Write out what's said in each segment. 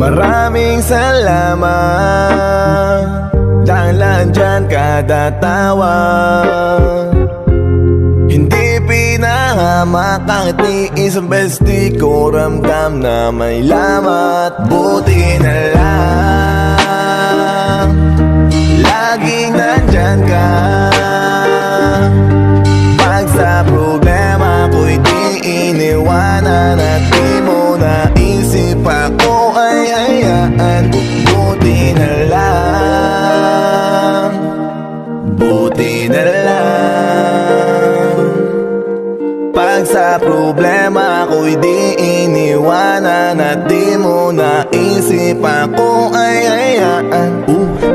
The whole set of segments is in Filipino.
Maraming salamat dahil dyan kada tawa. Hindi pinahamak kahit ni isang beses di ko ramdam na may lamat. Buti na lang laging nandyan ka. Pag sa problema ko'y di iniwanan at di mo naisip ako ay hayaan. Buti na lang, buti na lang. Pag sa problema ko'y di iniwanan at di mo naisip ako ay hayaan.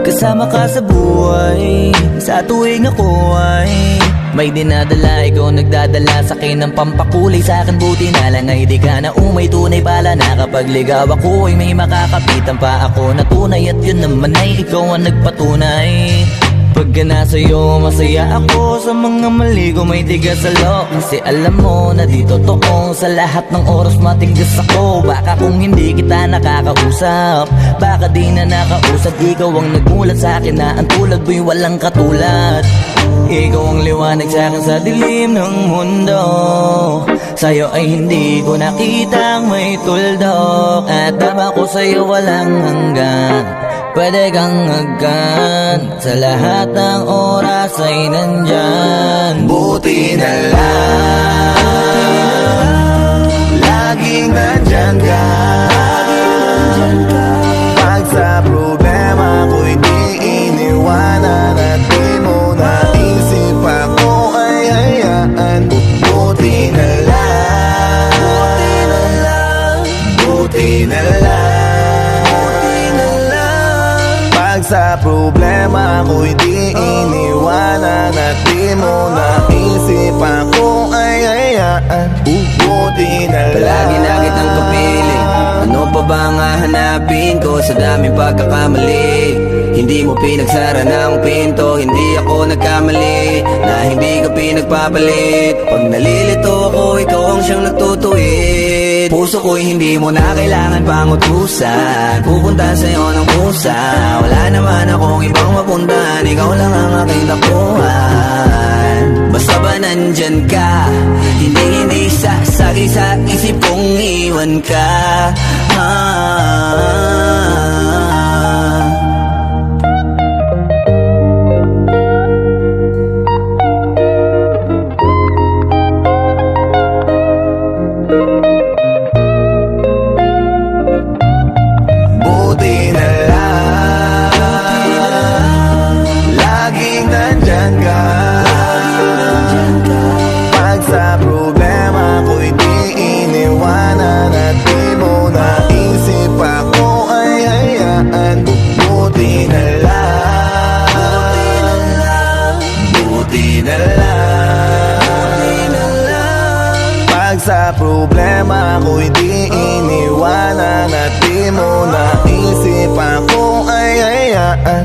Kasama ka sa buhay, sa tuwing ako ay may dinadala, ikaw nagdadala sa akin ng pampakulay. Sa akin buti na lang ay di ka na umay. Tunay pala na kapag ligaw ako ay may makakapitan pa ako na tunay. At yun naman ay ikaw ang nagpatunay. Pagka nasa'yo masaya ako, sa mga mali ko may tigas sa loob. Kasi alam mo na di totoo, sa lahat ng oras matigas ako. Baka kung hindi kita nakakausap, baka di na nakausap. Ikaw ang nagmulat sa akin na ang tulad mo'y walang katulad. Ikaw ang liwanag sa akin sa dilim ng mundo. Sa'yo ay hindi ko nakitang may tuldok. At tama ko sa'yo walang hanggan. Pwede kang agad, sa lahat ng oras ay nandyan. Buti na lang laging nandyan ka. Pag sa problema ko'y di iniwanan at di mo naisip ako ay hayaan. Buti na lang, buti na lang. Sa problema ko'y di iniwanan at di mo naisip ako ay hayaan. Buti na lang. Palagi na kitang kapiling, ano pa ba ang hahanapin ko sa daming pagkakamali? Hindi mo pinagsara ng pinto, hindi ako nagkamali na hindi ka pinagpapalit. Pag nalilito ako, ikaw ang siyang nagtutuwid. Puso ko'y hindi mo na kailangan pang utusan, pupunta sa'yo ng pusa. Wala naman akong ibang mapuntahan, ikaw lang ang aking nakuhan. Basta ba nandyan ka, hindi sasagi sa isip kong iwan ka. Sa problema ko'y di iniwanan at di mo naisip ako ay hayaan.